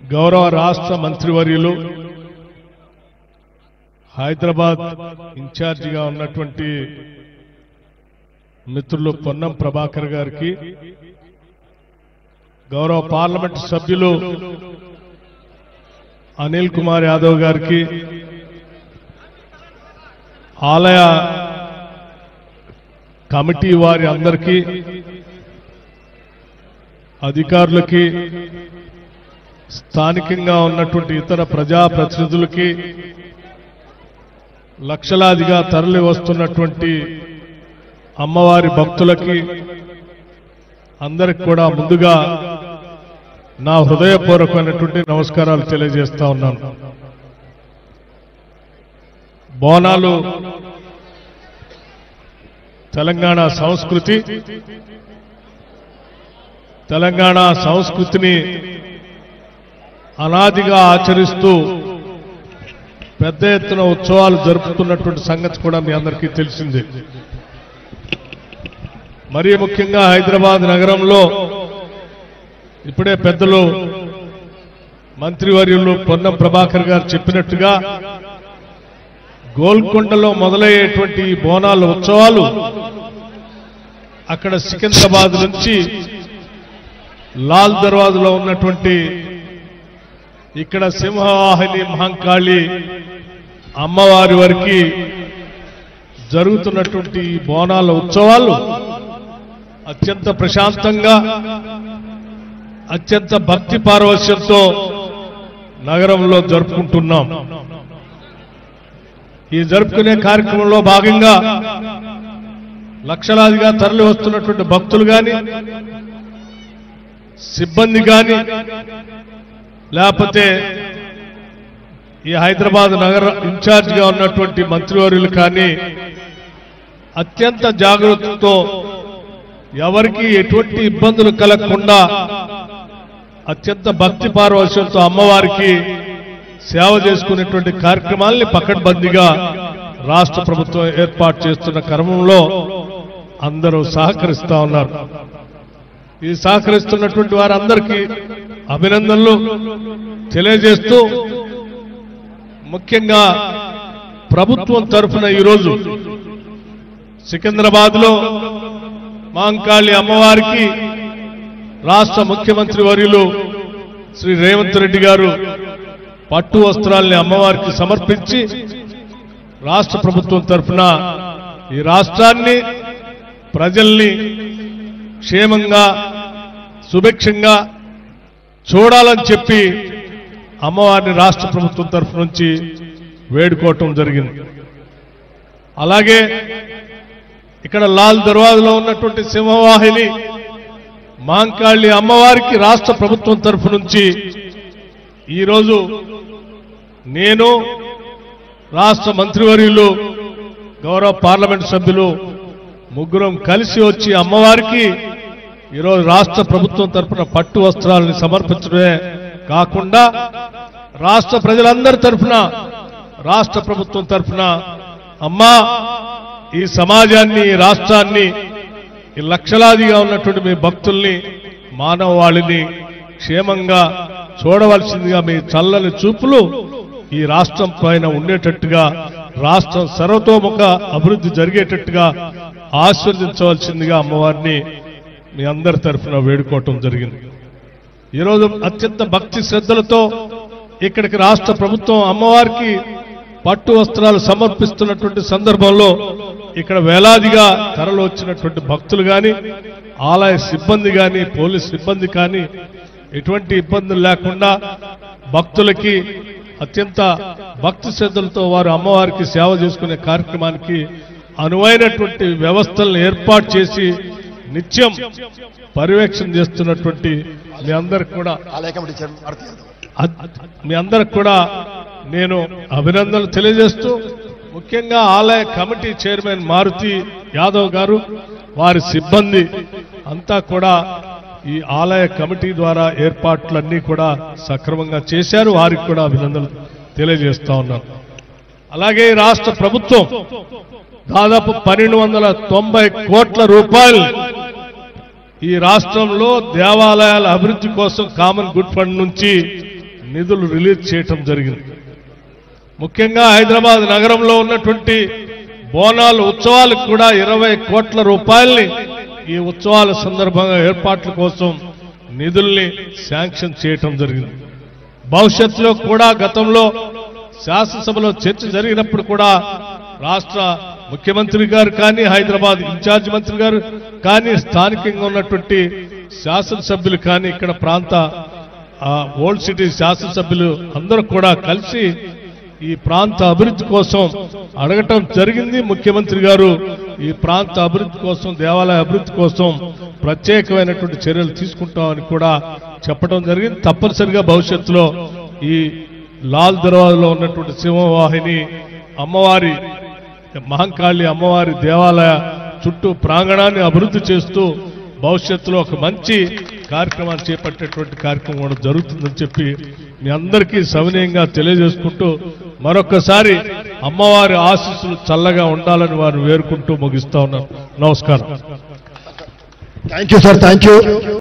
గౌరవ రాష్ట్ర మంత్రివర్యులు హైదరాబాద్ ఇన్ఛార్జిగా ఉన్నటువంటి మిత్రులు పొన్నం ప్రభాకర్ గారికి, గౌరవ పార్లమెంట్ సభ్యులు అనిల్ కుమార్ యాదవ్ గారికి, ఆలయ కమిటీ వారి అందరికీ, అధికారులకి, స్థానికంగా ఉన్నటువంటి ఇతర ప్రజాప్రతినిధులకి, లక్షలాదిగా తరలి వస్తున్నటువంటి అమ్మవారి భక్తులకి అందరికి కూడా ముందుగా నా హృదయపూర్వకమైనటువంటి నమస్కారాలు తెలియజేస్తా ఉన్నాను. బోనాలు తెలంగాణ సంస్కృతి, తెలంగాణ సంస్కృతిని అనాదిగా ఆచరిస్తూ పెద్ద ఎత్తున ఉత్సవాలు జరుపుతున్నటువంటి సంగతి కూడా మీ అందరికీ తెలిసిందే. మరీ ముఖ్యంగా హైదరాబాద్ నగరంలో ఇప్పుడే పెద్దలు మంత్రివర్యులు పొన్నం ప్రభాకర్ గారు చెప్పినట్టుగా గోల్కొండలో మొదలయ్యేటువంటి బోనాల ఉత్సవాలు అక్కడ సికింద్రాబాద్ నుంచి లాల్ దర్వాజలో ఉన్నటువంటి ఇక్కడ సింహవాహిని మహంకాళి అమ్మవారి వరకు జరుగుతున్నటువంటి బోనాల ఉత్సవాలు అత్యంత ప్రశాంతంగా, అత్యంత భక్తి పారవశ్యంతో నగరంలో జరుపుకుంటున్నాం. ఈ జరుపుకునే కార్యక్రమంలో భాగంగా లక్షలాదిగా తరలి వస్తున్నటువంటి భక్తులు కానీ, సిబ్బంది కానీ, లేకపోతే ఈ హైదరాబాద్ నగర ఇన్ఛార్జిగా ఉన్నటువంటి మంత్రివర్యులు కానీ అత్యంత జాగ్రత్తతో ఎవరికి ఎటువంటి ఇబ్బందులు కలగకుండా అత్యంత భక్తి పారవశ్యంతో అమ్మవారికి సేవ చేసుకునేటువంటి కార్యక్రమాల్ని పకడ్బందీగా రాష్ట్ర ప్రభుత్వం ఏర్పాటు చేస్తున్న క్రమంలో అందరూ సహకరిస్తా ఉన్నారు. ఈ సహకరిస్తున్నటువంటి వారందరికీ అభినందనలు తెలియజేస్తూ, ముఖ్యంగా ప్రభుత్వం తరఫున ఈరోజు సికింద్రాబాద్ లో మహంకాళి అమ్మవారికి రాష్ట్ర ముఖ్యమంత్రి వర్యులు శ్రీ రేవంత్ రెడ్డి గారు పట్టు వస్త్రాల్ని అమ్మవారికి సమర్పించి రాష్ట్ర ప్రభుత్వం తరఫున ఈ రాష్ట్రాన్ని, ప్రజల్ని క్షేమంగా సుభిక్షంగా చూడాలని చెప్పి అమ్మవారిని రాష్ట్ర ప్రభుత్వం తరఫు నుంచి వేడుకోవటం జరిగింది. అలాగే ఇక్కడ లాల్ దర్వాజలో ఉన్నటువంటి సింహవాహిని మహంకాళి అమ్మవారికి రాష్ట్ర ప్రభుత్వం తరఫు నుంచి ఈరోజు నేను, రాష్ట్ర మంత్రివర్యులు, గౌరవ పార్లమెంట్ సభ్యులు ముగ్గురం కలిసి వచ్చి అమ్మవారికి ఈరోజు రాష్ట్ర ప్రభుత్వం తరఫున పట్టు వస్త్రాలను సమర్పించడమే కాకుండా రాష్ట్ర ప్రజలందరి తరఫున, రాష్ట్ర ప్రభుత్వం తరఫున అమ్మా ఈ సమాజాన్ని, ఈ రాష్ట్రాన్ని, ఈ లక్షలాదిగా ఉన్నటువంటి మీ భక్తుల్ని, మానవాళిని క్షేమంగా చూడవలసిందిగా మీ చల్లని చూపులు ఈ రాష్ట్రం పైన ఉండేటట్టుగా, రాష్ట్రం సర్వతోముఖ అభివృద్ధి జరిగేటట్టుగా ఆశీర్వదించవలసిందిగా అమ్మవారిని మీ అందరి తరఫున వేడుకోవటం జరిగింది. ఈరోజు అత్యంత భక్తి శ్రద్ధలతో ఇక్కడికి రాష్ట్ర ప్రభుత్వం అమ్మవారికి పట్టు వస్త్రాలు సమర్పిస్తున్నటువంటి సందర్భంలో ఇక్కడ వేలాదిగా తరలి వచ్చినటువంటి భక్తులు కానీ, ఆలయ సిబ్బంది కానీ, పోలీస్ సిబ్బంది కానీ ఎటువంటి ఇబ్బందులు లేకుండా భక్తులకి అత్యంత భక్తి శ్రద్ధలతో వారు అమ్మవారికి సేవ చేసుకునే కార్యక్రమానికి అనువైనటువంటి వ్యవస్థలను ఏర్పాటు చేసి నిత్యం పర్యవేక్షణ చేస్తున్నటువంటి మీ అందరికి కూడా నేను అభినందనలు తెలియజేస్తూ, ముఖ్యంగా ఆలయ కమిటీ చైర్మన్ మారుతి యాదవ్ గారు, వారి సిబ్బంది అంతా కూడా ఈ ఆలయ కమిటీ ద్వారా ఏర్పాట్లన్నీ కూడా సక్రమంగా చేశారు. వారికి కూడా అభినందనలు తెలియజేస్తా ఉన్నాను. అలాగే రాష్ట్ర ప్రభుత్వం దాదాపు 1290 కోట్ల రూపాయలు ఈ రాష్ట్రంలో దేవాలయాల అభివృద్ధి కోసం కామన్ గుడ్ ఫండ్ నుంచి నిధులు రిలీజ్ చేయటం జరిగింది. ముఖ్యంగా హైదరాబాద్ నగరంలో ఉన్నటువంటి బోనాలు ఉత్సవాలకు కూడా 20 కోట్ల రూపాయల్ని ఈ ఉత్సవాల సందర్భంగా ఏర్పాట్ల కోసం నిధుల్ని శాంక్షన్ చేయటం జరిగింది. భవిష్యత్తులో కూడా గతంలో శాసనసభలో చర్చ జరిగినప్పుడు కూడా రాష్ట్ర ముఖ్యమంత్రి గారు కానీ, హైదరాబాద్ ఇన్ఛార్జ్ మంత్రి గారు కానీ, స్థానికంగా ఉన్నటువంటి శాసనసభ్యులు కానీ, ఇక్కడ ప్రాంత ఓల్డ్ సిటీ శాసనసభ్యులు అందరూ కూడా కలిసి ఈ ప్రాంత అభివృద్ధి కోసం అడగటం జరిగింది. ముఖ్యమంత్రి గారు ఈ ప్రాంత అభివృద్ధి కోసం, దేవాలయ అభివృద్ధి కోసం ప్రత్యేకమైనటువంటి చర్యలు తీసుకుంటామని కూడా చెప్పడం జరిగింది. తప్పనిసరిగా భవిష్యత్తులో ఈ లాల్ దర్వాజాలో ఉన్నటువంటి సింహవాహిని అమ్మవారి, మహంకాళి అమ్మవారి దేవాలయ చుట్టూ ప్రాంగణాన్ని అభివృద్ధి చేస్తూ భవిష్యత్తులో ఒక మంచి కార్యక్రమాన్ని చేపట్టేటువంటి కార్యక్రమం కూడా జరుగుతుందని చెప్పి మీ అందరికీ సవినయంగా తెలియజేసుకుంటూ మరొకసారి అమ్మవారి ఆశీస్సులు చల్లగా ఉండాలని వారు వేరుకుంటూ ముగిస్తా ఉన్నారు. నమస్కారం. Thank you sir. Thank you.